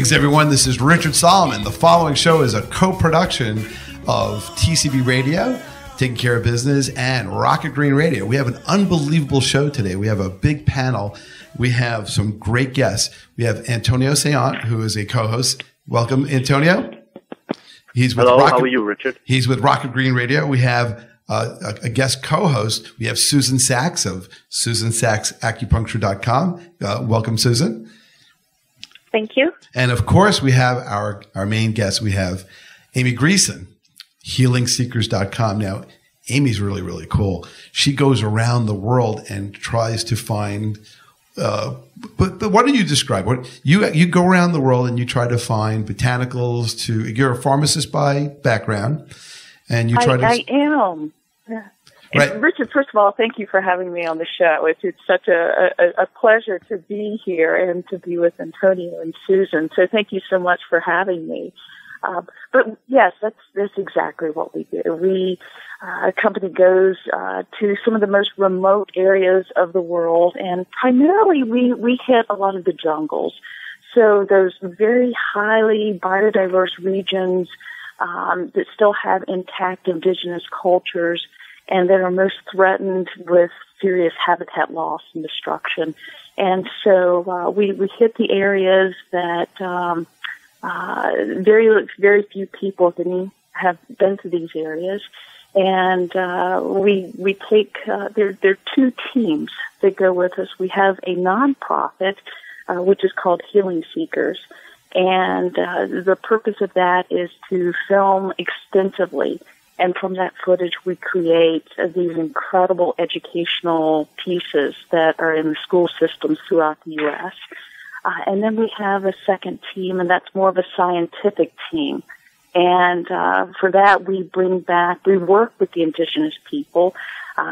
Greetings, everyone. This is Richard Solomon. The following show is a co-production of TCB Radio, Taking Care of Business, and Rocket Green Radio. We have an unbelievable show today. We have a big panel. We have some great guests. We have Antonio Sayant, who is a co-host. Welcome, Antonio. Hello, how are you, Richard? He's with Rocket Green Radio. We have a guest co-host. We have Susan Sachs of SusanSachsAcupuncture.com. Welcome, Susan. Thank you. And of course, we have our main guest. We have Amy Greeson, HealingSeekers.com. Now, Amy's really, really cool. She goes around the world and tries to find. But what do you describe? What you go around the world and you try to find botanicals. You're a pharmacist by background, and you try to. I am. Right. Richard, first of all, thank you for having me on the show. It's such a pleasure to be here and to be with Antonio and Susan. So thank you so much for having me. But yes, that's exactly what we do. Our company goes to some of the most remote areas of the world, and primarily we hit a lot of the jungles. So those very highly biodiverse regions that still have intact indigenous cultures and that are most threatened with serious habitat loss and destruction. And so we hit the areas that very few people have been to these areas. And we take there are two teams that go with us. We have a nonprofit which is called Healing Seekers, and the purpose of that is to film extensively. And from that footage, we create these incredible educational pieces that are in the school systems throughout the U.S. And then we have a second team, and that's more of a scientific team. And for that, we work with the indigenous people.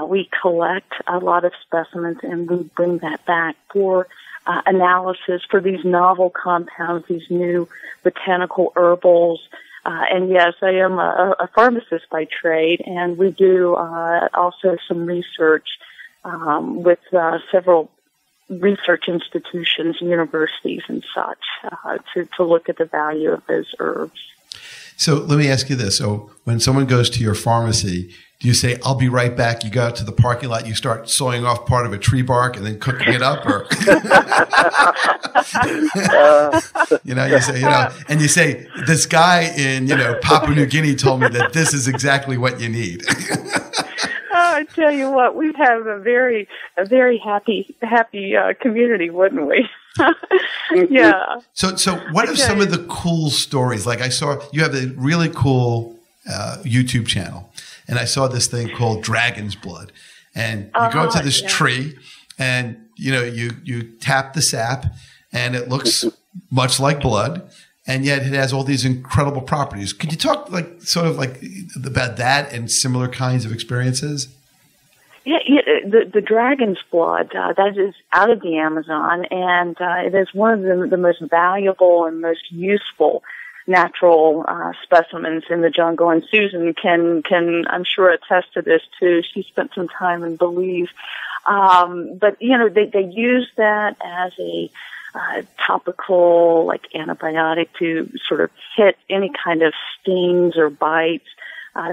We collect a lot of specimens, and we bring that back for analysis for these novel compounds, these new botanical herbals. And yes, I am a pharmacist by trade, and we do also some research with several research institutions, universities, and such to look at the value of those herbs. So let me ask you this. So when someone goes to your pharmacy, do you say, "I'll be right back"? You go out to the parking lot, you start sawing off part of a tree bark and then cooking it up, or you say, "This guy in Papua New Guinea told me that this is exactly what you need." I tell you what, we'd have a very happy community, wouldn't we? Yeah. So what are some of the cool stories? Like I saw you have a really cool YouTube channel, and I saw this thing called Dragon's Blood, and you go to this tree, and you tap the sap, and it looks much like blood, and yet it has all these incredible properties. Could you talk about that and similar kinds of experiences? Yeah, the dragon's blood, that is out of the Amazon, and it is one of the most valuable and most useful natural specimens in the jungle. And Susan can I'm sure attest to this too. She spent some time in Belize. But they use that as a topical antibiotic to sort of hit any kind of stings or bites.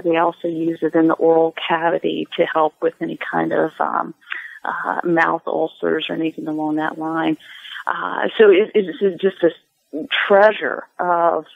They also use it in the oral cavity to help with any kind of mouth ulcers or anything along that line. So it's just this treasure of,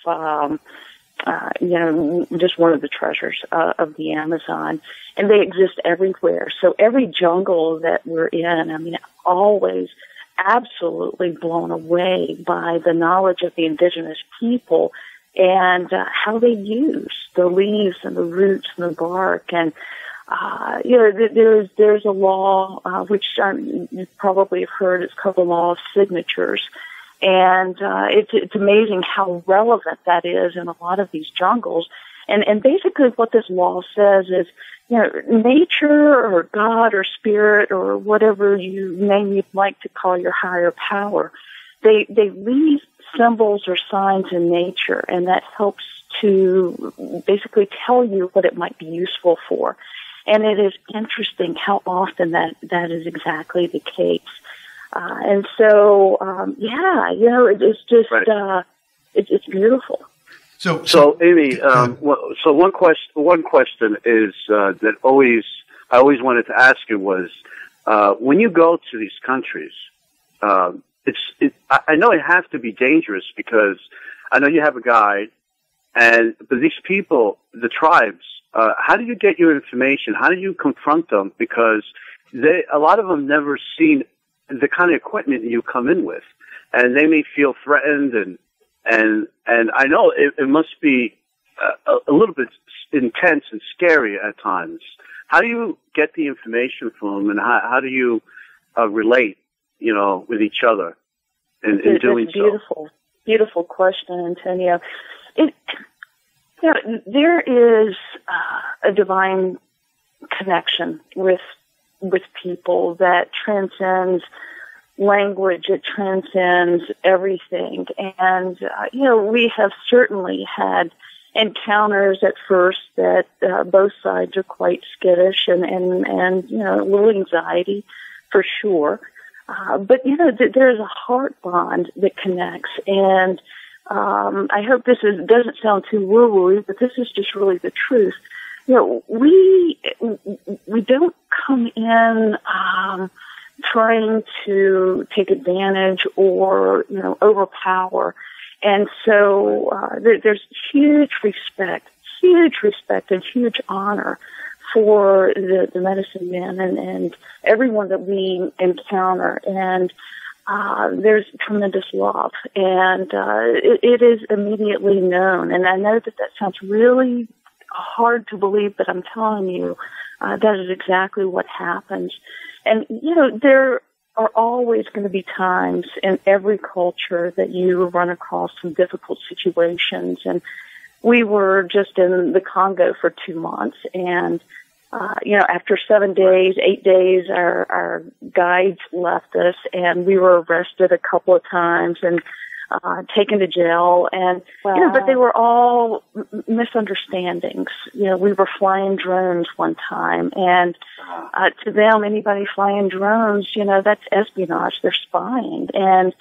just one of the treasures of the Amazon. And they exist everywhere. So every jungle that we're in, always absolutely blown away by the knowledge of the indigenous people and how they use the leaves and the roots and the bark. And there's a law which you probably have heard. It's called the law of signatures, and it's amazing how relevant that is in a lot of these jungles. And basically, what this law says is, nature or God or spirit or whatever name you'd like to call your higher power, they leave symbols or signs in nature, and that helps to basically tell you what it might be useful for. And it is interesting how often that is exactly the case. And so, it's just, right. it's beautiful. So Amy, so one question is that I always wanted to ask you was, when you go to these countries, I know it has to be dangerous because I know you have a guide, but these people, the tribes, how do you get your information? How do you confront them? Because a lot of them never seen the kind of equipment you come in with, and they may feel threatened, and I know it must be a little bit intense and scary at times. How do you get the information from them, and how do you relate, with each other in doing so? Beautiful question, Antonio. There is a divine connection with people that transcends language. It transcends everything. And, we have certainly had encounters at first that both sides are quite skittish and a little anxiety for sure. But there's a heart bond that connects, and I hope this doesn't sound too woo-woo, but this is just really the truth. We don't come in trying to take advantage or overpower, and so there's huge respect and huge honor for the medicine men and everyone that we encounter, and there's tremendous love, and it is immediately known. And I know that sounds really hard to believe, but I'm telling you, that is exactly what happens. And there are always going to be times in every culture that you run across some difficult situations. And we were just in the Congo for 2 months, and after 8 days, our guides left us, and we were arrested a couple of times and taken to jail. And but they were all misunderstandings. We were flying drones one time, and to them, anybody flying drones, that's espionage. They're spying, and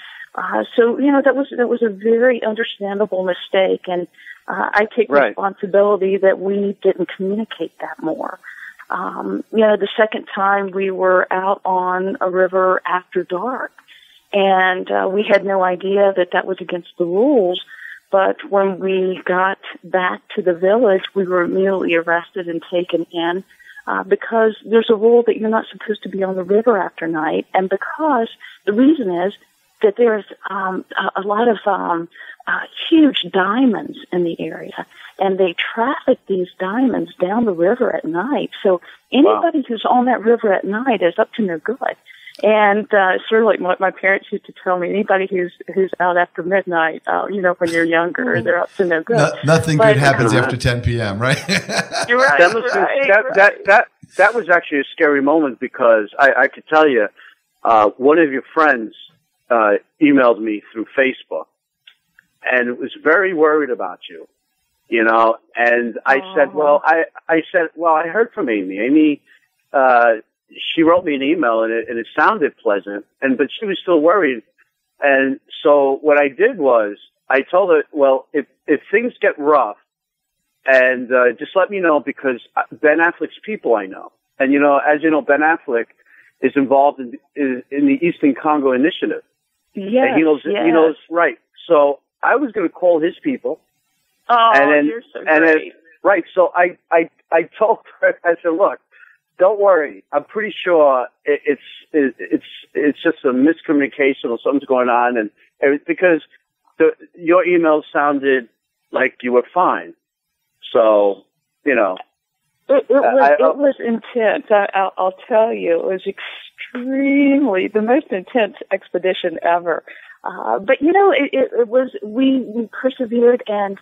so that was a very understandable mistake. And I take responsibility that we didn't communicate that more. The second time we were out on a river after dark, and we had no idea that was against the rules. But when we got back to the village, we were immediately arrested and taken in because there's a rule that you're not supposed to be on the river after night, and because the reason is that there's a lot of huge diamonds in the area, and they traffic these diamonds down the river at night. So anybody who's on that river at night is up to no good. And sort of like what my parents used to tell me, anybody who's out after midnight, when you're younger, they're up to no good. Nothing good happens after 10 p.m., right? You're right. That was actually a scary moment because I could tell you, one of your friends emailed me through Facebook and was very worried about you, and I said, I heard from Amy. Amy, she wrote me an email and it sounded pleasant, but she was still worried. And so what I did was I told her, well, if things get rough, and just let me know, because Ben Affleck's people I know. And, as you know, Ben Affleck is involved in the Eastern Congo Initiative. Yes, and he knows, right. So I was going to call his people. Oh, you're so great. Right. So I told her, I said, look, don't worry. I'm pretty sure it's just a miscommunication or something's going on, and because your email sounded like you were fine. So, It was intense. I'll tell you, it was extremely the most intense expedition ever. But it was we persevered, and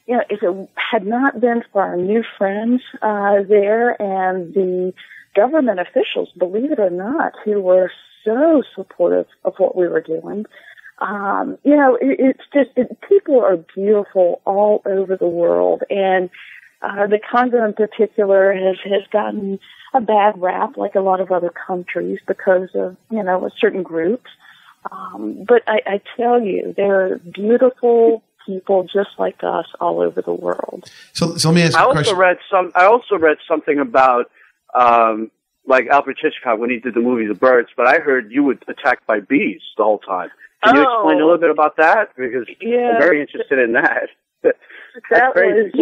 if it had not been for our new friends there and the government officials, believe it or not, who were so supportive of what we were doing. It's just people are beautiful all over the world, and the Congo in particular has gotten a bad rap, like a lot of other countries, because of certain groups. But I tell you, they're beautiful, people just like us all over the world. So let me ask you a question. I also read something about like Alfred Hitchcock when he did the movie The Birds, but I heard you were attacked by bees the whole time. Can you explain a little bit about that? Because I'm very interested in that. That's crazy.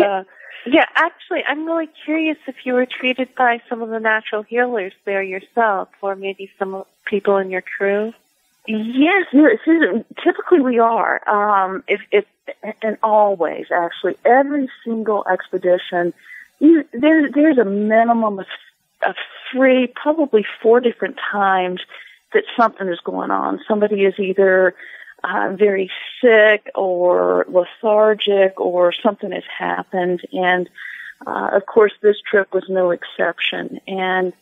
Yeah, actually, I'm really curious if you were treated by some of the natural healers there yourself, or maybe some people in your crew. Yes, typically we are. And always, actually, every single expedition, there's a minimum of 3, probably 4 different times that something is going on. Somebody is either very sick or lethargic, or something has happened. And of course, this trip was no exception. And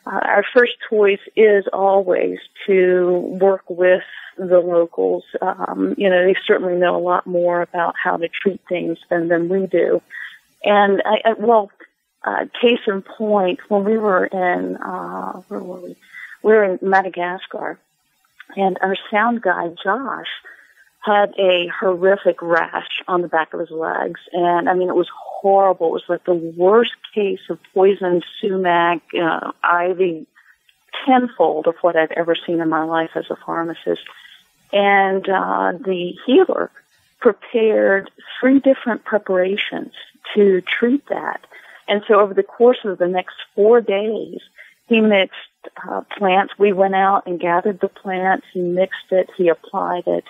our first choice is always to work with the locals. They certainly know a lot more about how to treat things than we do. And case in point, when we were in where were we? We were in Madagascar. And our sound guy, Josh, had a horrific rash on the back of his legs. And, it was horrible. It was like the worst case of poisoned sumac, ivy, tenfold of what I'd ever seen in my life as a pharmacist. And the healer prepared 3 different preparations to treat that. And so over the course of the next 4 days, he mixed plants. We went out and gathered the plants. He mixed it. He applied it.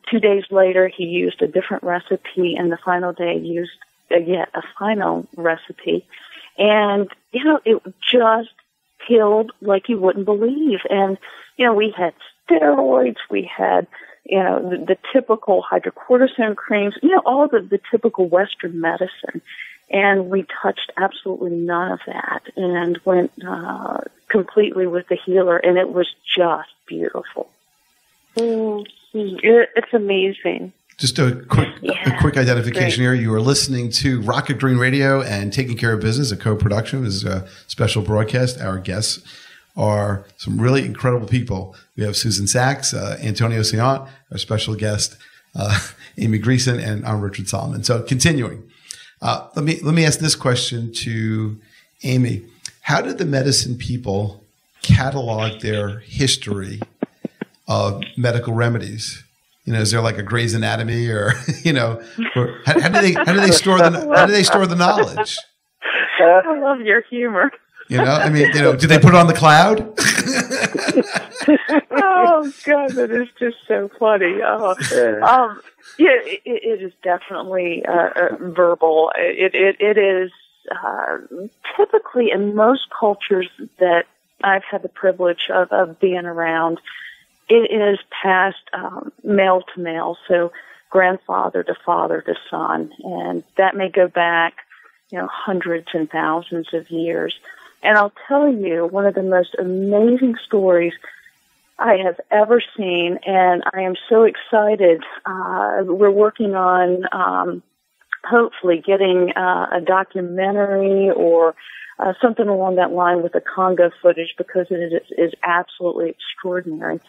2 days later, he used a different recipe, and the final day used yet a final recipe. And, it just healed like you wouldn't believe. And, we had steroids. We had, the typical hydrocortisone creams, all the typical Western medicine. And we touched absolutely none of that and went completely with the healer, and it was just beautiful. It's amazing. Just a quick identification here. You are listening to Rocket Green Radio and Taking Care of Business, a co-production. This is a special broadcast. Our guests are some really incredible people. We have Susan Sachs, Antonio Ciant, our special guest, Amy Greeson, and I'm Richard Solomon. So continuing. Let me ask this question to Amy. How did the medicine people catalog their history of medical remedies? Is there like a Grey's Anatomy, or or how do they store the knowledge? I love your humor. Do they put it on the cloud? Oh God, that is just so funny. It is definitely verbal. It is typically in most cultures that I've had the privilege of being around. It is passed male to male, so grandfather to father to son, and that may go back, hundreds and thousands of years. And I'll tell you, one of the most amazing stories I have ever seen, and I am so excited. We're working on hopefully getting a documentary or something along that line with the Congo footage, because it is absolutely extraordinary.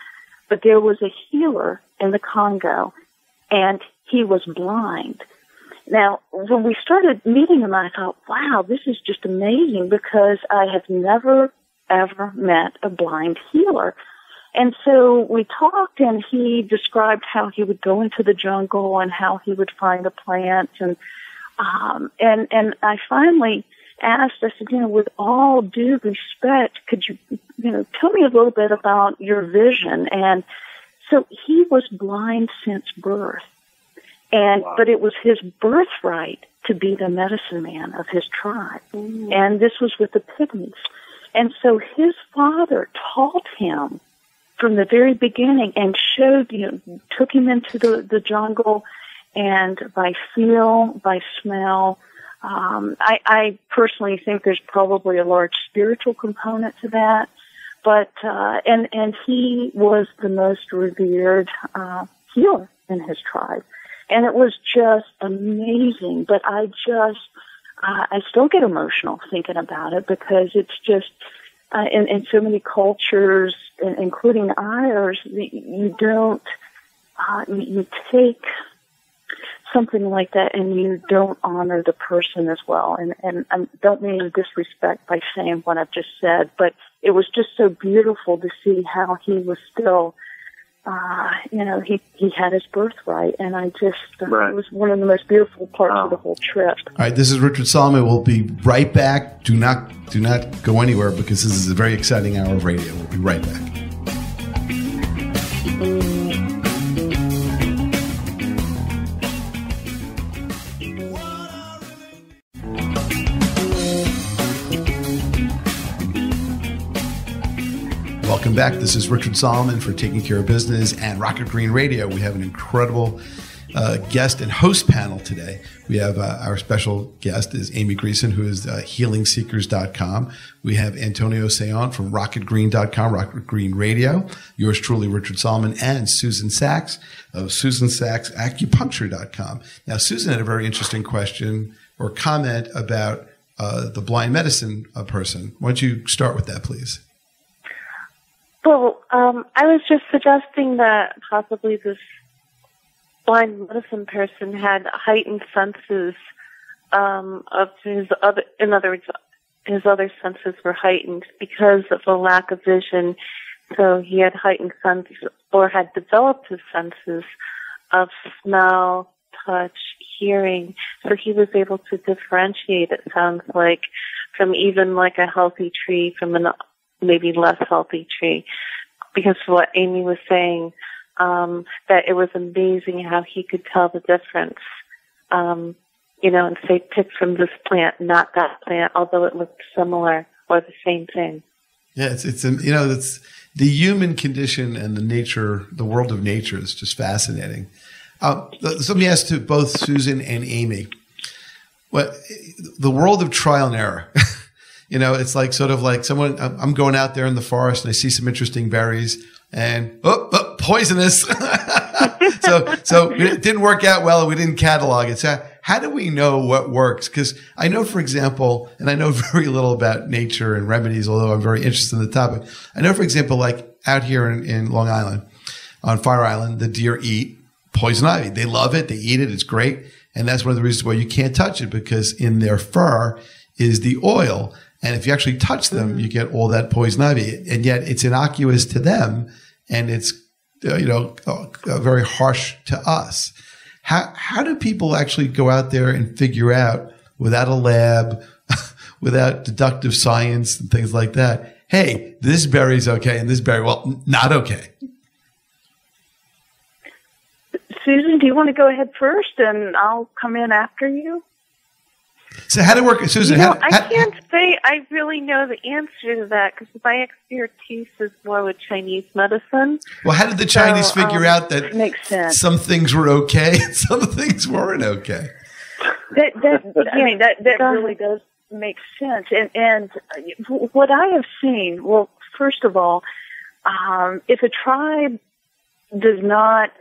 But there was a healer in the Congo, and he was blind. Now, when we started meeting him, I thought, wow, this is just amazing, because I have never, ever met a blind healer. And so we talked, and he described how he would go into the jungle and how he would find a plant. And I finally asked, I said, with all due respect, could you, tell me a little bit about your vision? And so he was blind since birth. Wow. But it was his birthright to be the medicine man of his tribe. Mm. And this was with the Pygmies. And so his father taught him from the very beginning and showed, took him into the jungle, and by feel, by smell. I personally think there's probably a large spiritual component to that. But, and he was the most revered healer in his tribe. And it was just amazing, but I still get emotional thinking about it, because it's just, in so many cultures, including ours, you take something like that and you don't honor the person as well. And I don't mean to disrespect by saying what I've just said, but it was just so beautiful to see how he was still, he had his birthright. And I just, it was one of the most beautiful parts of the whole trip. All right, this is Richard Solomon. We'll be right back. Do not go anywhere because this is a very exciting hour of radio. We'll be right back. Welcome back. This is Richard Solomon for Taking Care of Business and Rocket Green Radio. We have an incredible guest and host panel today. We have our special guest is Amy Greeson, who is healingseekers.com. We have Antonio Sayon from rocketgreen.com, Rocket Green Radio. Yours truly, Richard Solomon, and Susan Sachs of SusanSachsAcupuncture.com. Now, Susan had a very interesting question or comment about the blind medicine person. Why don't you start with that, please? Well, I was just suggesting that possibly this blind medicine person had heightened senses of his other, in other words, his other senses were heightened because of a lack of vision. So he had heightened senses or had developed his senses of smell, touch, hearing. So he was able to differentiate, it sounds like, from even like a healthy tree from an maybe less healthy tree, because what Amy was saying, that it was amazing how he could tell the difference, and say pick from this plant, not that plant, although it looked similar or the same thing. Yeah, it's the human condition and the world of nature is just fascinating. So let me ask to both Susan and Amy, the world of trial and error. It's like sort of like someone, I'm going out there in the forest and I see some interesting berries and, poisonous. so it didn't work out well and we didn't catalog it. So how do we know what works? Because I know, for example, and I know very little about nature and remedies, although I'm very interested in the topic. I know, for example, like out here in Long Island, on Fire Island, the deer eat poison ivy. They love it. They eat it. It's great. And that's one of the reasons why you can't touch it, because in their fur is the oil. And if you actually touch them, you get all that poison ivy. And yet it's innocuous to them, and it's very harsh to us. How do people actually go out there and figure out, without a lab, without deductive science and things like that, hey, this berry's okay and this berry, well, not okay? Susan, do you want to go ahead first and I'll come in after you? So how did it work, Susan? I can't say I really know the answer to that, because my expertise is more with Chinese medicine. Well, how did the Chinese figure out that makes sense. Some things were okay and some things weren't okay? That really does make sense. And what I have seen, well, first of all, if a tribe does not,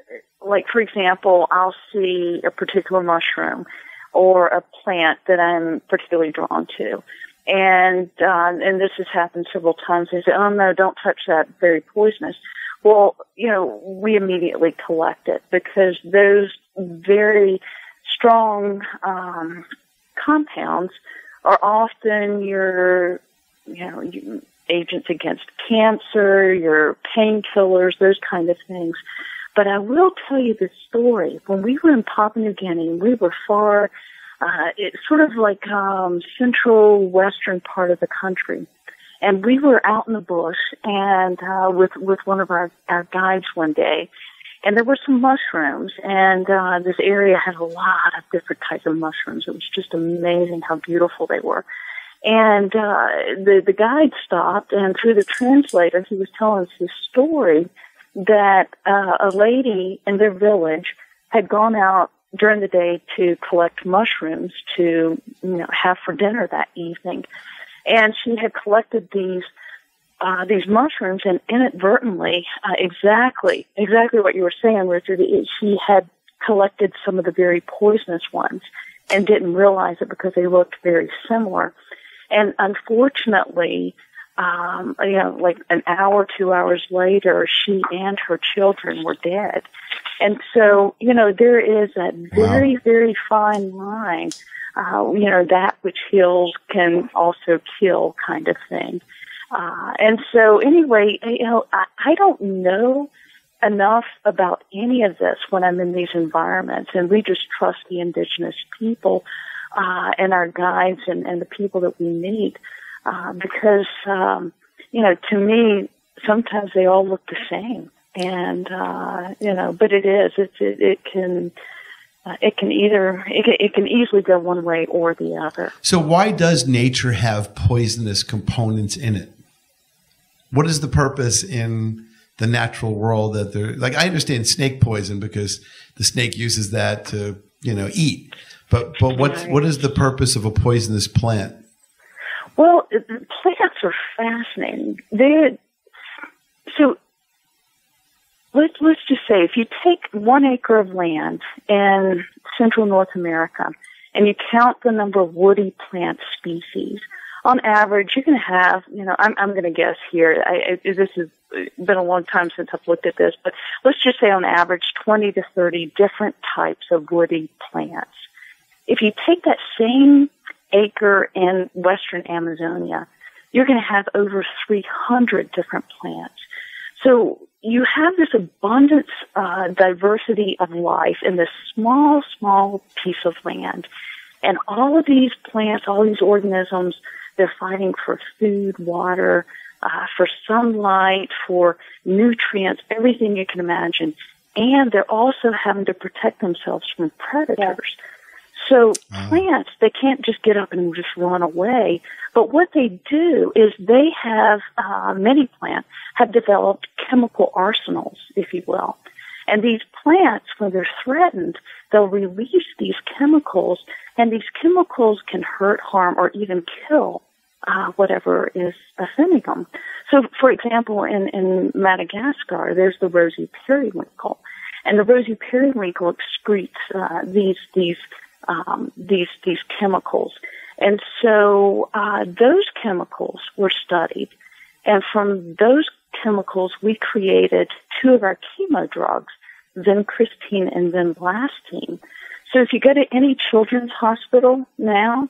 like, for example, I'll see a particular mushroom or a plant that I'm particularly drawn to. And this has happened several times. They say, oh no, don't touch that, very poisonous. Well, we immediately collect it, because those very strong, compounds are often your agents against cancer, your painkillers, those kind of things. But I will tell you this story. When we were in Papua New Guinea, we were far, it's sort of like central western part of the country. And we were out in the bush and with one of our guides one day. And there were some mushrooms, and this area had a lot of different types of mushrooms. It was just amazing how beautiful they were. And the guide stopped, and through the translator, he was telling us this story that a lady in their village had gone out during the day to collect mushrooms to have for dinner that evening, and she had collected these mushrooms, and inadvertently, exactly what you were saying, Richard, she had collected some of the very poisonous ones and didn't realize it because they looked very similar. And unfortunately, like an hour, 2 hours later, she and her children were dead. And so, there is that very, very fine line, that which heals can also kill kind of thing. And so anyway, I don't know enough about any of this when I'm in these environments, and we just trust the indigenous people, and our guides and the people that we meet, because, to me, sometimes they all look the same. And, but it can easily go one way or the other. So why does nature have poisonous components in it? What is the purpose in the natural world that they're like? I understand snake poison because the snake uses that to, eat. But what is the purpose of a poisonous plant? Well, plants are fascinating. So let's just say if you take 1 acre of land in Central North America and you count the number of woody plant species, on average, you're going to have, I'm going to guess here, this has been a long time since I've looked at this, but let's just say on average 20 to 30 different types of woody plants. If you take that same acre in Western Amazonia, you're going to have over 300 different plants. So you have this abundance, diversity of life in this small, small piece of land. And all of these plants, all these organisms, they're fighting for food, water, for sunlight, for nutrients, everything you can imagine. And they're also having to protect themselves from predators. So plants, they can't just get up and just run away. But what they do is they have, many plants have developed chemical arsenals, if you will. And these plants, when they're threatened, they'll release these chemicals, and these chemicals can hurt, harm, or even kill whatever is offending them. So, for example, in Madagascar, there's the rosy periwinkle, and the rosy periwinkle excretes these chemicals. And so those chemicals were studied, and from those chemicals we created 2 of our chemo drugs, vincristine and vinblastine. So if you go to any children's hospital now,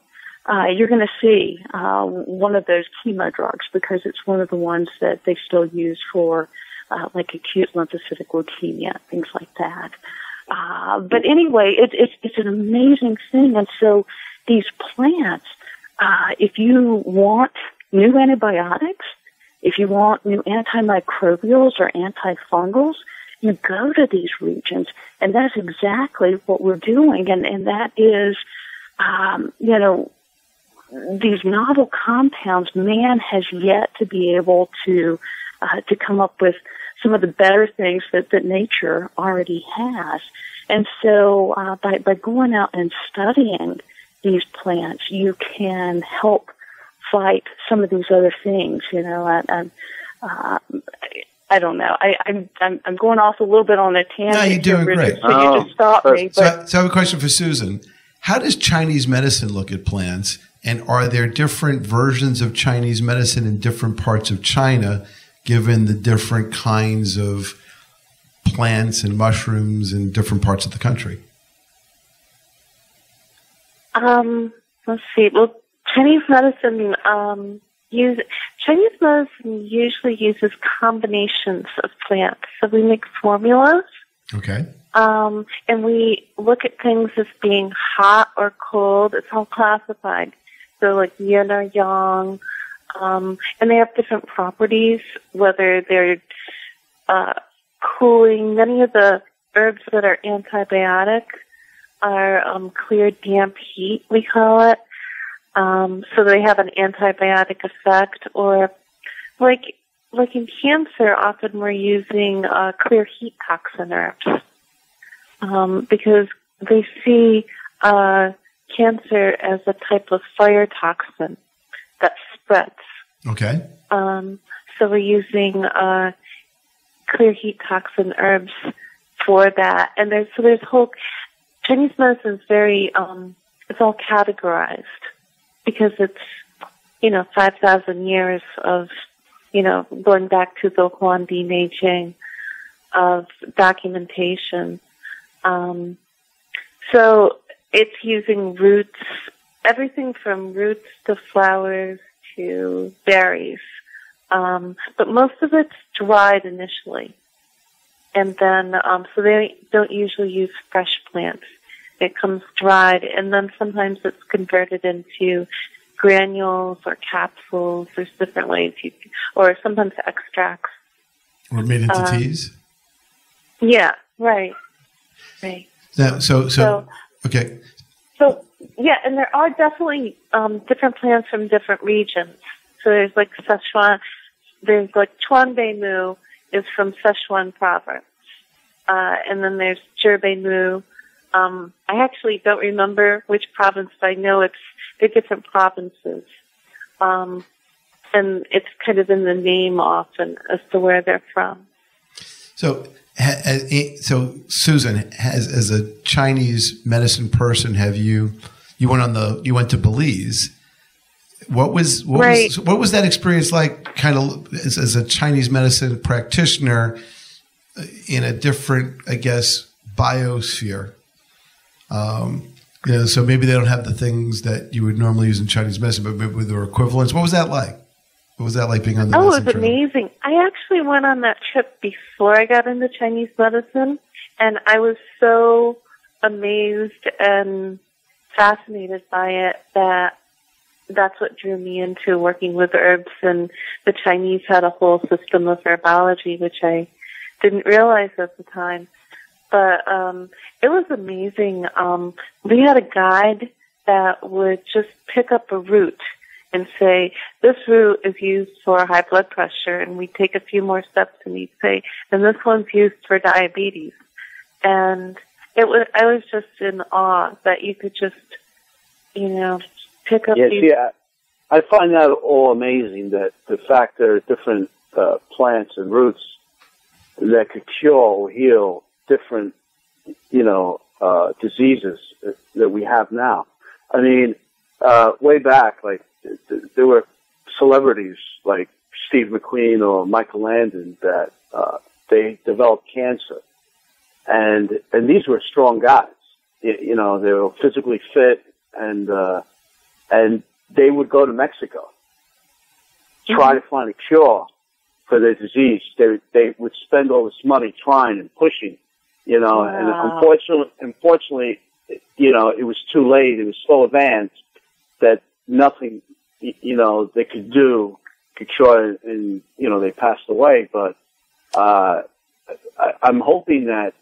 you're going to see one of those chemo drugs because it's one of the ones that they still use for like acute lymphocytic leukemia, things like that. But anyway, it's an amazing thing. And so these plants, if you want new antibiotics, if you want new antimicrobials or antifungals, you go to these regions. And that's exactly what we're doing. And that is, these novel compounds, man has yet to be able to come up with some of the better things that nature already has. And so by going out and studying these plants, you can help fight some of these other things. I don't know. I'm going off a little bit on a tangent. No, you're doing great. So you just stop me. So I have a question for Susan. How does Chinese medicine look at plants? And are there different versions of Chinese medicine in different parts of China, given the different kinds of plants and mushrooms in different parts of the country? Let's see. Well, Chinese medicine usually uses combinations of plants. So we make formulas. Okay. And we look at things as being hot or cold. It's all classified. So like yin or yang. And they have different properties, whether they're cooling. Many of the herbs that are antibiotic are clear, damp heat, we call it. So they have an antibiotic effect. Or like in cancer, often we're using clear heat toxin herbs because they see cancer as a type of fire toxin that spreads. Okay. So we're using clear heat toxin herbs for that. And there's whole Chinese medicine is very it's all categorized because it's 5,000 years of going back to the Huangdi Neijing. of documentation. So it's using roots, everything from roots to flowers to berries. But most of it's dried initially. And then, so they don't usually use fresh plants. It comes dried, and then sometimes it's converted into granules or capsules. There's different ways or sometimes extracts. Or made into teas? Yeah, right. Now, so okay. So, yeah, and there are definitely different plants from different regions. So there's like Sichuan, there's like Chuanbei Mu is from Sichuan province. And then there's Zhebei Mu. I actually don't remember which province, but I know they're different provinces. And it's kind of in the name often as to where they're from. So Susan, as a Chinese medicine person, you went to Belize. What was that experience like? Kind of as a Chinese medicine practitioner in a different, I guess, biosphere. So maybe they don't have the things that you would normally use in Chinese medicine, but maybe there were equivalents. What was that like? What was that like being on the medicine it was amazing. I actually went on that trip before I got into Chinese medicine, and I was so amazed and fascinated by it that that's what drew me into working with herbs. And the Chinese had a whole system of herbology, which I didn't realize at the time. But it was amazing. We had a guide that would just pick up a root and say, this root is used for high blood pressure, and we'd take a few more steps and he'd say, and this one's used for diabetes. And I was just in awe that you could just, pick up these... Yeah, I find that all amazing, that the fact there are different plants and roots that could cure or heal different, diseases that we have now. I mean, way back, like, there were celebrities like Steve McQueen or Michael Landon that they developed cancer, and these were strong guys. They were physically fit, and they would go to Mexico, try to find a cure for their disease. They would spend all this money trying and pushing, Wow. And unfortunately, it was too late. It was so advanced that nothing, they could do could cure, and they passed away. But I'm hoping that,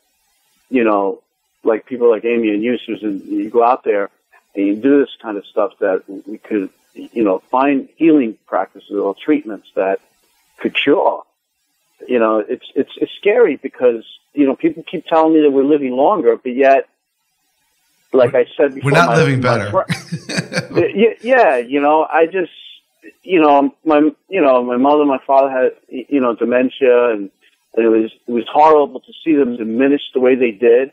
like people like Amy and you, Susan, you go out there and you do this kind of stuff, that we could, find healing practices or treatments that could cure. It's scary because, people keep telling me that we're living longer, but yet, like I said before, we're not living better. I just, my mother and my father had, dementia, and it was horrible to see them diminish the way they did,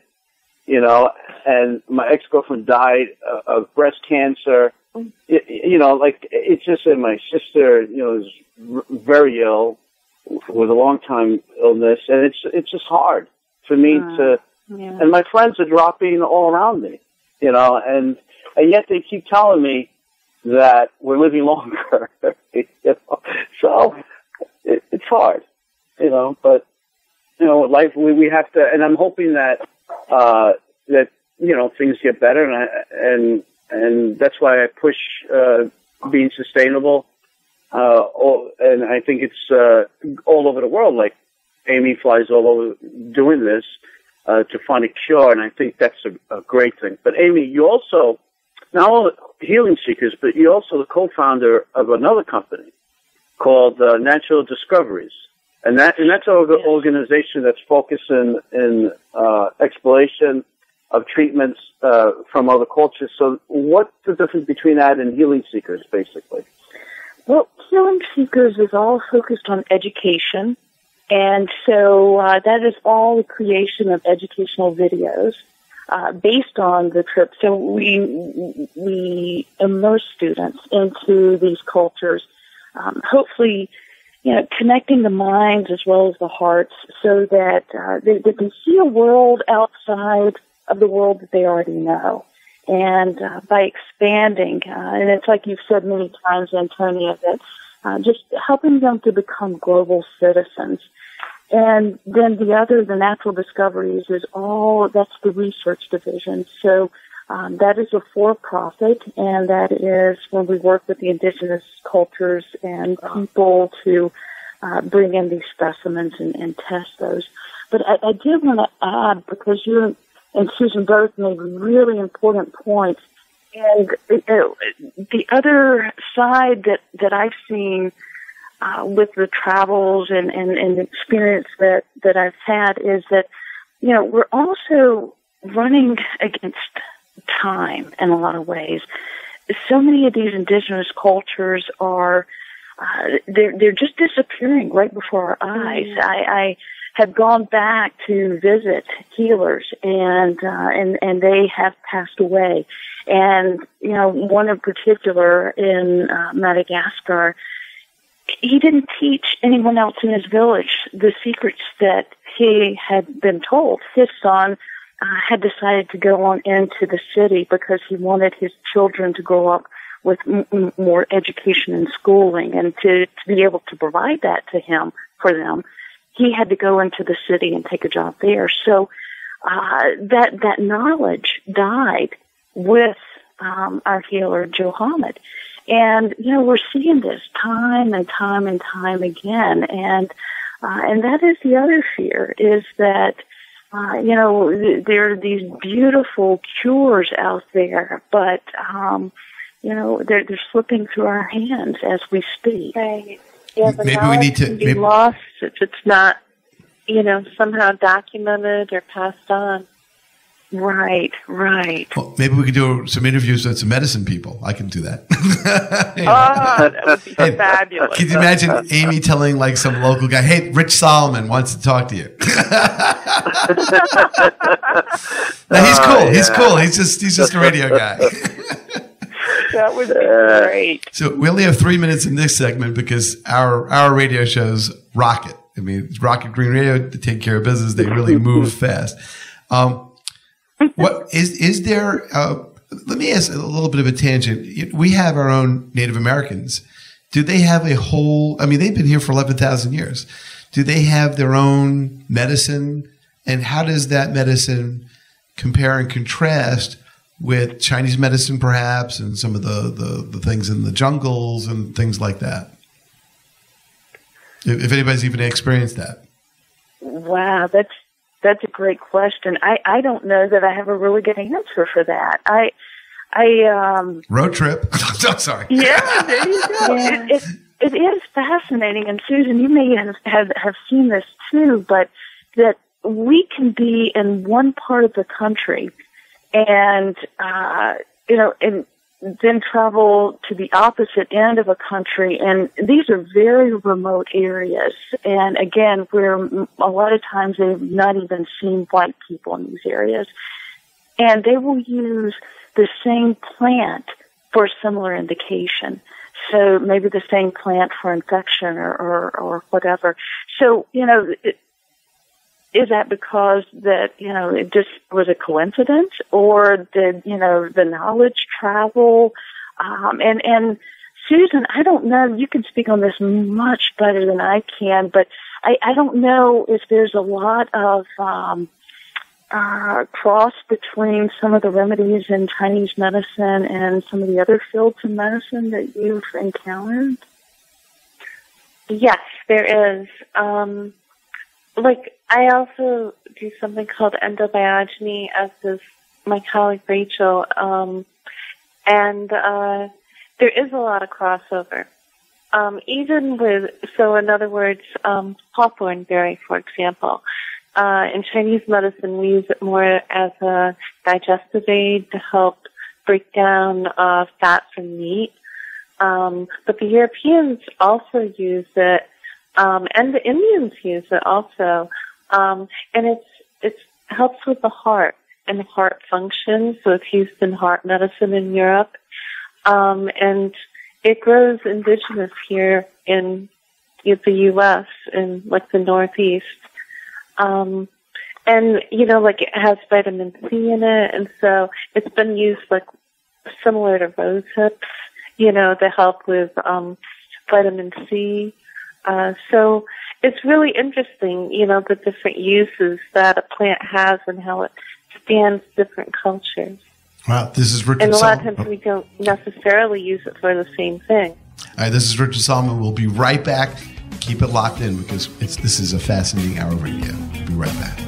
and my ex-girlfriend died of breast cancer, it's just that my sister, is very ill with a long-time illness, and it's just hard for me and my friends are dropping all around me, and yet they keep telling me that we're living longer, so it's hard, but, life, we have to, and I'm hoping that, things get better, and that's why I push, being sustainable, and I think it's, all over the world, like Amy flies all over doing this, to find a cure, and I think that's a great thing. But Amy, you also, not only Healing Seekers, but you're also the co-founder of another company called Natural Discoveries, and that's an organization that's focused in exploration of treatments from other cultures. So, what's the difference between that and Healing Seekers, basically? Well, Healing Seekers is all focused on education, and so that is all the creation of educational videos based on the trip. So we immerse students into these cultures, hopefully connecting the minds as well as the hearts so that they can see a world outside of the world that they already know. And by expanding, and it's like you've said many times, Antonia, that just helping them to become global citizens. And then the natural discoveries that's the research division. So that is a for-profit, and that is when we work with the indigenous cultures and people to bring in these specimens and test those. But I did want to add, because you and Susan both made really important points, and the other side that I've seen with the travels and the experience that I've had is that, we're also running against time in a lot of ways. So many of these indigenous cultures are, they're just disappearing right before our eyes. I have gone back to visit healers and they have passed away. And, one in particular in Madagascar, he didn't teach anyone else in his village the secrets that he had been told. His son had decided to go on into the city because he wanted his children to grow up with more education and schooling, and to be able to provide that for them, he had to go into the city and take a job there. So that knowledge died with our healer, Johannet. And, we're seeing this time and time and time again. And that is the other fear, is that, there are these beautiful cures out there, but, they're slipping through our hands as we speak. Right. Yeah, the maybe we need to be lost if it's not, somehow documented or passed on. Right. Well, maybe we could do some interviews with some medicine people. I can do that. That would be fabulous. Can you imagine Amy telling like some local guy, "Hey, Rich Solomon wants to talk to you." No, he's cool. Yeah. He's cool. He's just a radio guy. That would be great. So we only have 3 minutes in this segment because our radio shows rocket. I mean, it's Rocket Green Radio to take care of business. They really move fast. What is there? Let me ask a little bit of a tangent. We have our own Native Americans. Do they have a whole? I mean, they've been here for 11,000 years. Do they have their own medicine? And how does that medicine compare and contrast with Chinese medicine, perhaps, and some of the things in the jungles and things like that? If anybody's even experienced that. Wow, that's a great question. I don't know that I have a really good answer for that. Road trip. I'm sorry. Yeah, there you go. Yeah. It is fascinating, and Susan, you may have seen this too, but that we can be in one part of the country and and then travel to the opposite end of a country, and these are very remote areas. And again, where a lot of times they've not even seen white people in these areas, and they will use the same plant for a similar indication. So maybe the same plant for infection or whatever. So, is that because that, it just was a coincidence, or did, the knowledge travel? And Susan, I don't know, you can speak on this much better than I can, but I don't know if there's a lot of cross between some of the remedies in Chinese medicine and some of the other fields of medicine that you've encountered. Yes, there is. I also do something called endobiogeny, as does my colleague Rachel, and there is a lot of crossover. Even with, in other words, hawthorn berry, for example. In Chinese medicine, we use it more as a digestive aid to help break down fat from meat. But the Europeans also use it, and the Indians use it also. And it helps with the heart and heart function, so it's used in heart medicine in Europe. And it grows indigenous here in the U.S. in like the Northeast. And, like it has vitamin C in it, and so it's been used like similar to rose hips, to help with vitamin C. So it's really interesting, the different uses that a plant has and how it spans different cultures. Wow, this is Richard And a lot of Solomon. times we don't necessarily use it for the same thing. All right, this is Richard Solomon. We'll be right back. Keep it locked in because this is a fascinating hour of radio. We'll be right back.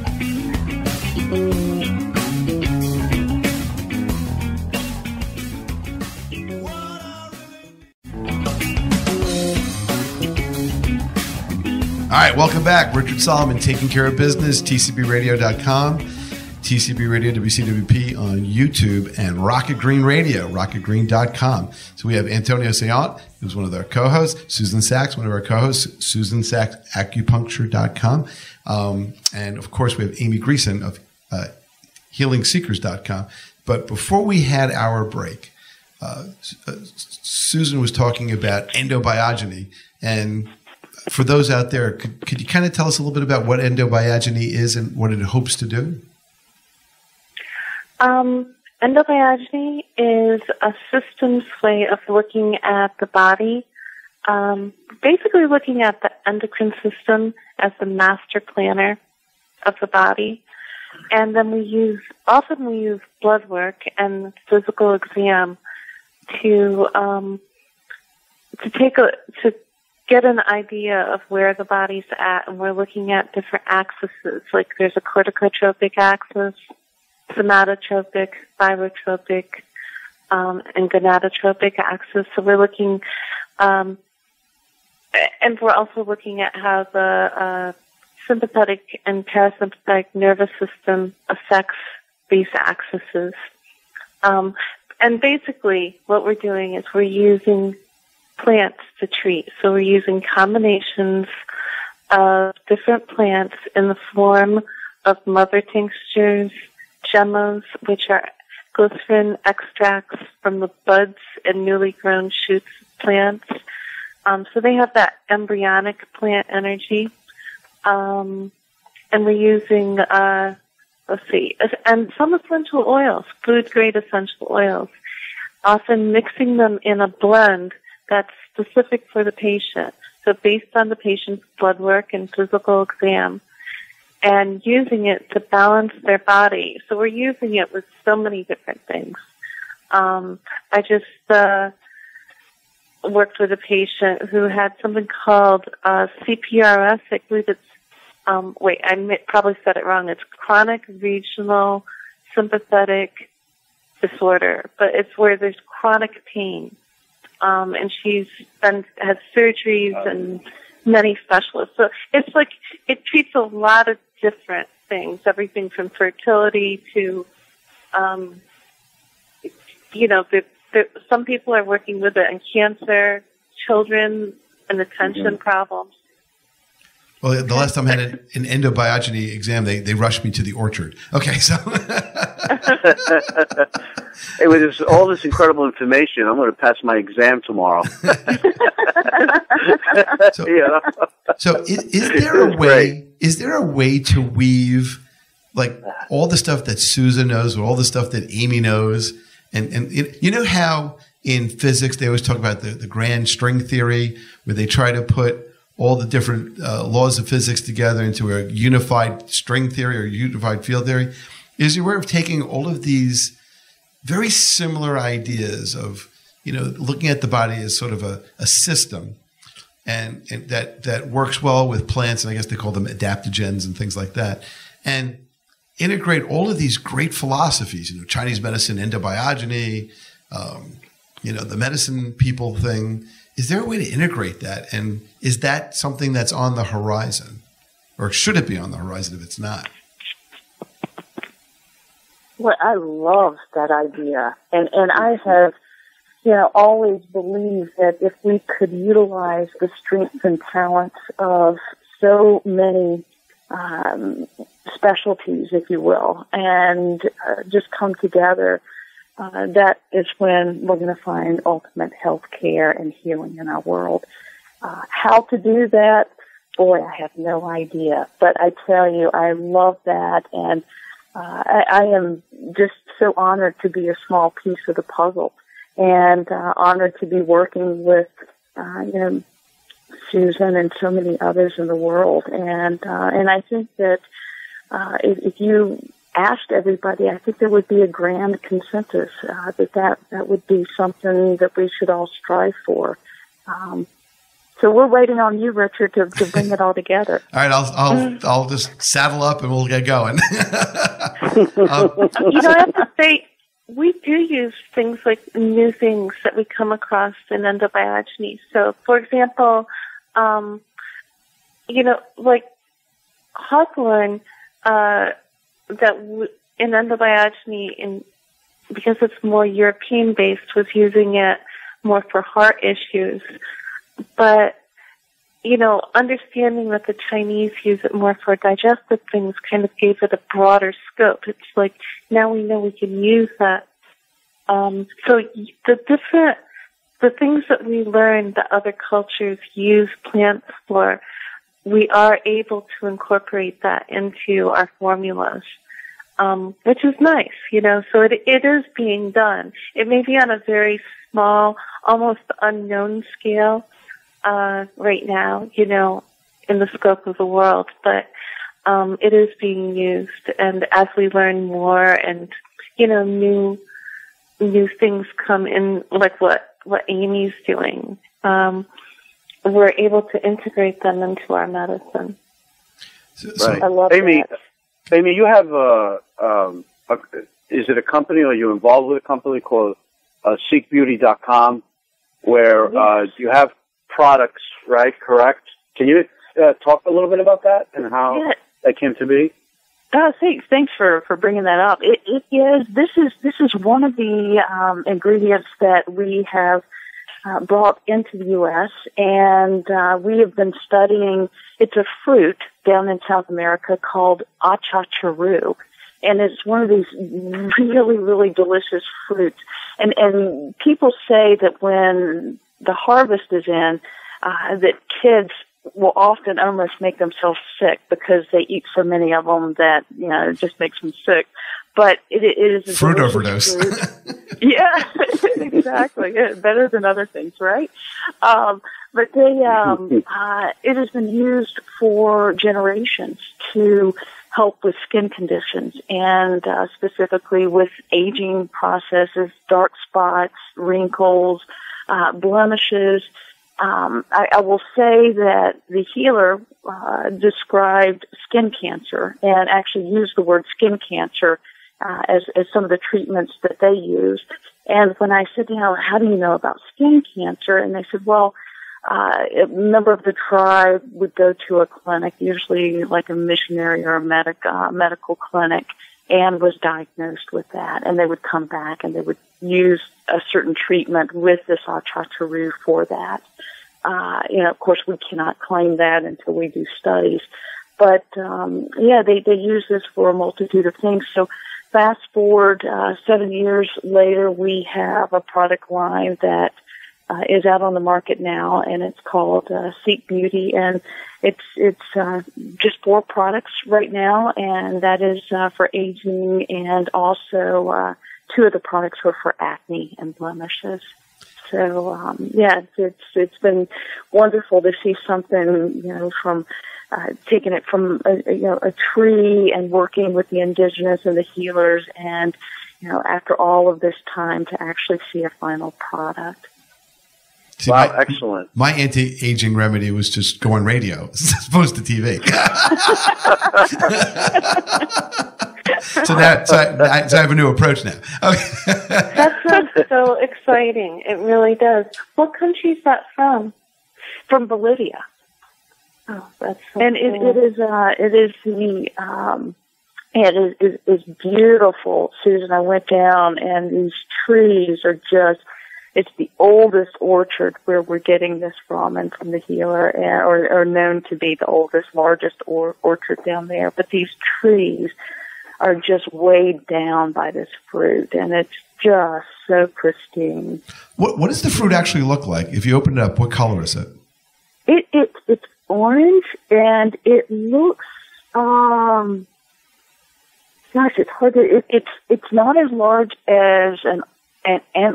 All right, welcome back. Richard Solomon, Taking Care of Business, tcbradio.com, TCBRadioWCWP on YouTube, and Rocket Green Radio, rocketgreen.com. So we have Antonio Sayant, who's one of our co-hosts, Susan Sachs, one of our co-hosts, Susan Sachs, acupuncture.com. And of course, we have Amy Greeson of healingseekers.com. But before we had our break, Susan was talking about endobiogeny. And for those out there, could you kind of tell us a little bit about what endobiogeny is and what it hopes to do? Endobiogeny is a systems way of looking at the body, basically looking at the endocrine system as the master planner of the body. And then often we use blood work and physical exam to get an idea of where the body's at, and we're looking at different axes. Like there's a corticotropic axis, somatotropic, thyrotropic, and gonadotropic axis. So we're looking, and we're also looking at how the sympathetic and parasympathetic nervous system affects these axes. And basically what we're doing is we're using plants to treat. So we're using combinations of different plants in the form of mother tinctures, gemmos, which are glycerin extracts from the buds and newly grown shoots of plants. So they have that embryonic plant energy. And we're using, and some essential oils, food-grade essential oils, often mixing them in a blend that's specific for the patient. So based on the patient's blood work and physical exam, and using it to balance their body. So we're using it with so many different things. I just worked with a patient who had something called CPRS. I believe it's, I probably said it wrong. It's chronic regional sympathetic disorder, but it's where there's chronic pain. And she's had surgeries and many specialists. So it's like, it treats a lot of different things, everything from fertility to, some people are working with it in cancer, children, and attention problems. Well, the last time I had an endobiogeny exam, they rushed me to the orchard. Okay, so. Hey, with all this incredible information, I'm going to pass my exam tomorrow. So is there a way? Is there a way to weave like all the stuff that Susan knows, or all the stuff that Amy knows, and you know how in physics they always talk about the grand string theory, where they try to put all the different laws of physics together into a unified string theory or unified field theory. Is there a way of taking all of these very similar ideas of, looking at the body as sort of a system and that works well with plants, and I guess they call them adaptogens and things like that, and integrate all of these great philosophies, Chinese medicine, endobiogeny, the medicine people thing. Is there a way to integrate that? And is that something that's on the horizon? Or should it be on the horizon if it's not? Well, I love that idea. And I have, always believed that if we could utilize the strengths and talents of so many specialties, if you will, and just come together, that is when we're going to find ultimate health care and healing in our world. How to do that, boy, I have no idea. But I tell you, I love that, and I am just so honored to be a small piece of the puzzle, and honored to be working with, Susan and so many others in the world. And I think that if you asked everybody, I think there would be a grand consensus that would be something that we should all strive for. So we're waiting on you, Richard, to bring it all together. All right, I'll just saddle up and we'll get going. I have to say, we do use things like new things that we come across in endobiogeny. So, for example, like hawthorn, in endobiogeny, because it's more European-based, was using it more for heart issues. But, understanding that the Chinese use it more for digestive things kind of gave it a broader scope. It's like, now we know we can use that. So the things that we learn that other cultures use plants for, we are able to incorporate that into our formulas, which is nice, so it is being done. It may be on a very small, almost unknown scale, right now, in the scope of the world, but, it is being used. And as we learn more and, new things come in, like what Amy's doing, we're able to integrate them into our medicine. Right. I love Amy, that. Amy, you have is it a company, or are you involved with a company called seekbeauty.com, where you have products, right? Correct? Can you talk a little bit about that and how that came to be? Thanks for bringing that up. It is. This is one of the ingredients that we have brought into the U.S. and we have been studying. It's a fruit down in South America called achacharu, and it's one of these really, really delicious fruits. And people say that when the harvest is in, that kids will often almost make themselves sick because they eat so many of them that, it just makes them sick. But it is a fruit overdose. Fruit. Yeah, exactly. Yeah, better than other things, right? But it has been used for generations to help with skin conditions and specifically with aging processes, dark spots, wrinkles, blemishes. I will say that the healer described skin cancer and actually used the word skin cancer as some of the treatments that they use. And when I said, how do you know about skin cancer? And they said, well, a member of the tribe would go to a clinic, usually like a missionary or a medical clinic, and was diagnosed with that. And they would come back and they would use a certain treatment with this achacharu for that. Of course, we cannot claim that until we do studies. But, they use this for a multitude of things. So fast forward 7 years later, we have a product line that is out on the market now, and it's called Seek Beauty, and it's just 4 products right now, and that is for aging, and also 2 of the products are for acne and blemishes. So it's been wonderful to see something from taking it from a tree and working with the indigenous and the healers, and after all of this time to actually see a final product. See, wow, excellent. My anti-aging remedy was just go on radio as opposed to TV. So I have a new approach now. Okay. That sounds so exciting. It really does. What country is that from? From Bolivia. Oh, that's so and cool. It is beautiful, Susan. I went down, and these trees are just. It's the oldest orchard where we're getting this from, and from the healer, or known to be the oldest, largest orchard down there. But these trees are just weighed down by this fruit, and it's just so pristine. What does the fruit actually look like? If you open it up, what color is it? It's orange, and it looks, gosh, it's hard to, it's not as large as an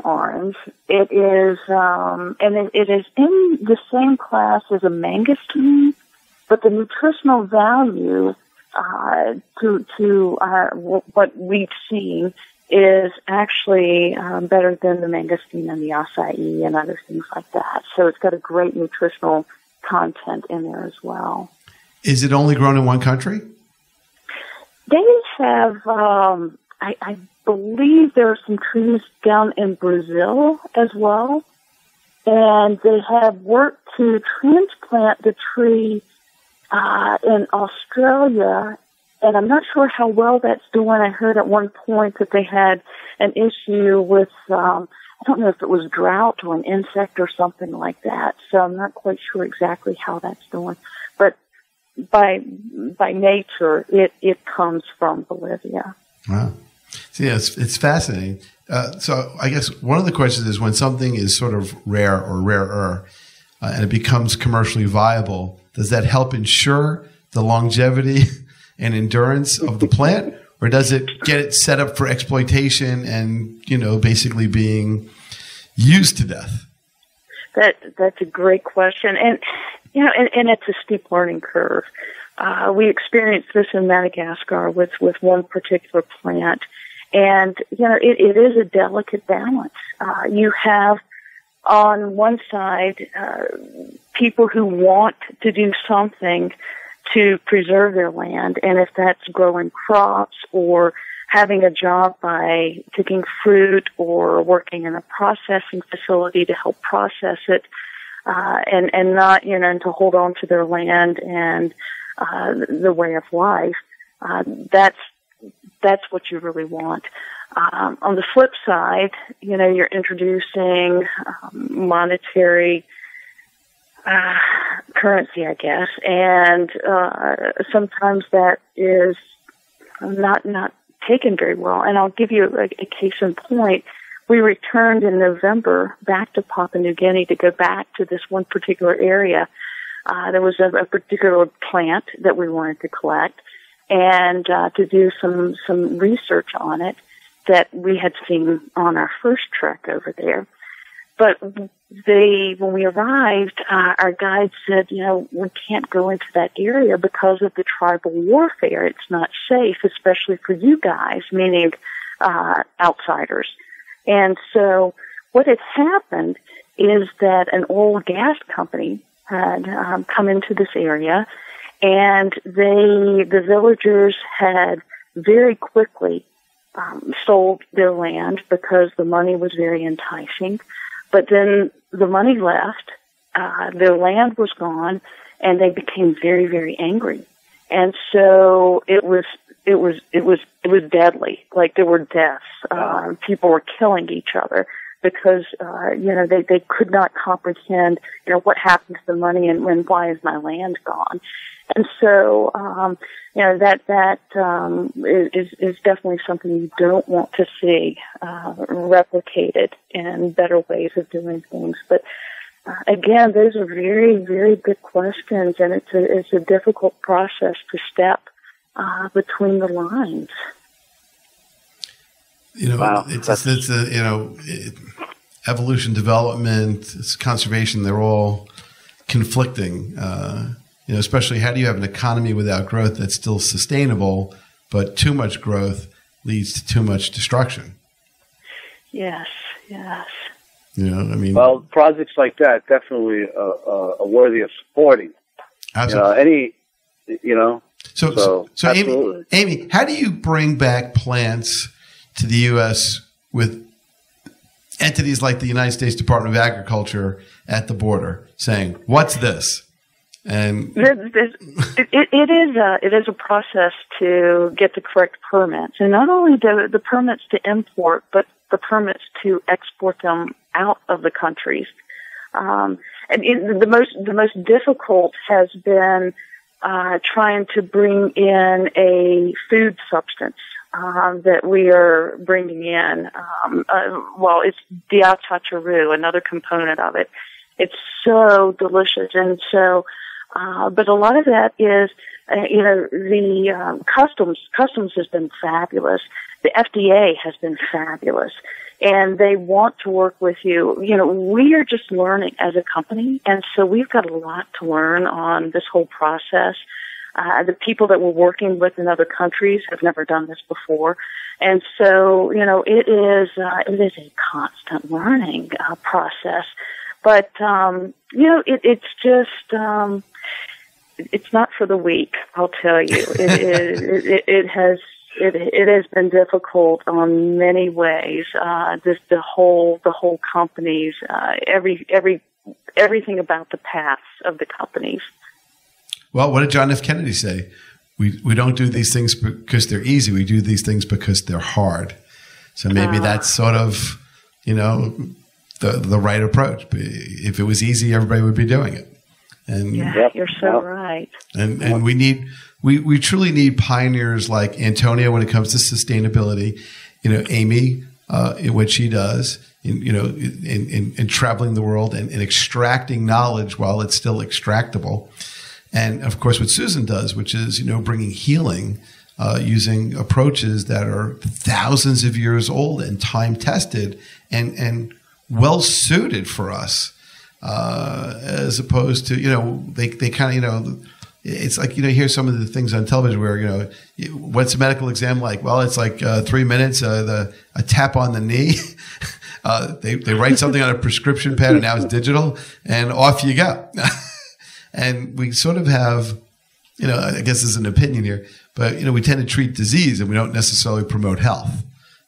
orange. It is, and it is in the same class as a mangosteen, but the nutritional value, to what we've seen is actually better than the mangosteen and the acai and other things like that. So it's got a great nutritional content in there as well. Is it only grown in one country? They have, I believe there are some trees down in Brazil as well, and they have worked to transplant the tree in Australia, and I'm not sure how well that's doing. I heard at one point that they had an issue with, I don't know if it was drought or an insect or something like that, so I'm not quite sure exactly how that's doing. But by nature, it comes from Bolivia. Wow. So yeah, it's fascinating. So I guess one of the questions is when something is sort of rare or rarer and it becomes commercially viable, does that help ensure the longevity and endurance of the plant, or does it get it set up for exploitation and, basically being used to death? That's a great question. And, and it's a steep learning curve. We experienced this in Madagascar with one particular plant. And, it is a delicate balance. You have on one side, people who want to do something to preserve their land, and if that's growing crops or having a job by picking fruit or working in a processing facility to help process it, and not, to hold on to their land and the way of life, that's what you really want. On the flip side, you're introducing monetary currency, I guess, and sometimes that is not taken very well. And I'll give you a case in point. We returned in November back to Papua New Guinea to go back to this one particular area. There was a particular plant that we wanted to collect and to do some research on it that we had seen on our first trek over there. But when we arrived, our guide said, we can't go into that area because of the tribal warfare. It's not safe, especially for you guys, meaning outsiders. And so what had happened is that an oil gas company had come into this area, and the villagers had very quickly sold their land because the money was very enticing. But then the money left, their land was gone, and they became very, very angry. And so it was deadly. Like there were deaths. People were killing each other because, they could not comprehend, what happened to the money and why is my land gone. And so, that is definitely something you don't want to see replicated in better ways of doing things. But again, those are very, very good questions, and it's a difficult process to step between the lines. Wow. Evolution, development, conservation, they're all conflicting. Especially how do you have an economy without growth that's still sustainable, but too much growth leads to too much destruction? Yes. Well, projects like that definitely are worthy of supporting. Absolutely. So absolutely. Amy, how do you bring back plants to the U.S. with entities like the United States Department of Agriculture at the border saying, "What's this?" And it is a process to get the correct permits, and not only the permits to import, but the permits to export them out of the countries. And the most difficult has been trying to bring in a food substance that we are bringing in. It's diachacharu, another component of it. It's so delicious. And so, but a lot of that is, the customs has been fabulous. The FDA has been fabulous. And they want to work with you. We are just learning as a company, and so we've got a lot to learn on this whole process. The people that we're working with in other countries have never done this before. And so, it is a constant learning process. But, it's just, it's not for the weak, I'll tell you. It has been difficult on many ways. The whole companies, everything about the paths of the companies. Well, what did John F. Kennedy say? We don't do these things because they're easy. We do these things because they're hard. So maybe that's sort of, the right approach. If it was easy, everybody would be doing it. And you're so right. And we truly need pioneers like Antonia when it comes to sustainability. Amy, in what she does, in traveling the world and extracting knowledge while it's still extractable. And of course, what Susan does, which is, bringing healing, using approaches that are thousands of years old and time tested and well suited for us. As opposed to, they kind of, it's like, you hear some of the things on television where, what's a medical exam like? Well, it's like 3 minutes, a tap on the knee. They write something on a prescription pad and now it's digital and off you go. And we sort of have, I guess this is an opinion here, but, we tend to treat disease and we don't necessarily promote health.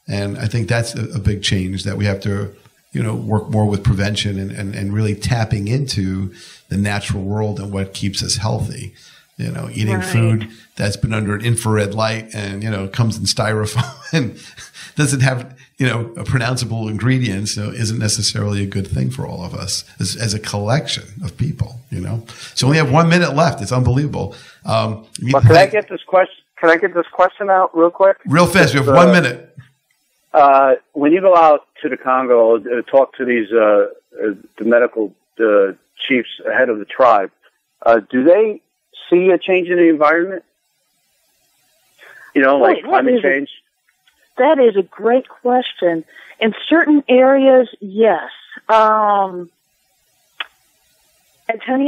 And I think that's a big change that we have to, work more with prevention and really tapping into the natural world and what keeps us healthy. Eating food that's been under an infrared light and, comes in styrofoam and doesn't have, pronounceable ingredients, isn't necessarily a good thing for all of us as a collection of people, So we only have 1 minute left. It's unbelievable. But can I get this question out real quick? Real fast. We have 1 minute. When you go out to the Congo, talk to these the medical chiefs ahead of the tribe, do they see a change in the environment? Like climate change? That is a great question. In certain areas, yes. Antonia,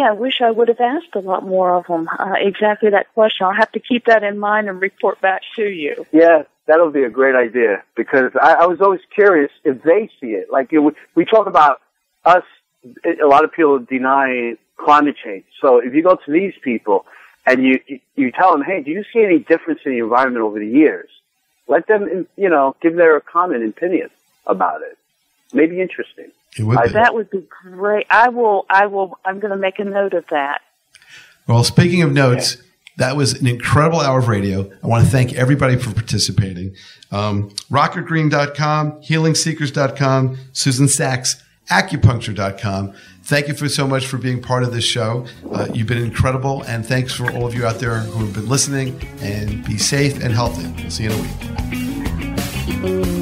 I wish I would have asked a lot more of them exactly that question. I'll have to keep that in mind and report back to you. Yeah, that would be a great idea because I was always curious if they see it. Like we talk about us, a lot of people deny climate change. So if you go to these people and you tell them, hey, do you see any difference in the environment over the years? Let them, give their comment and opinion about it. Maybe interesting. That would be great. I'm going to make a note of that. Well, speaking of notes, that was an incredible hour of radio. I want to thank everybody for participating. RocketGreen.com, HealingSeekers.com, Susan Sachs, Acupuncture.com. Thank you so much for being part of this show. You've been incredible, and thanks for all of you out there who have been listening. And be safe and healthy. We'll see you in a week.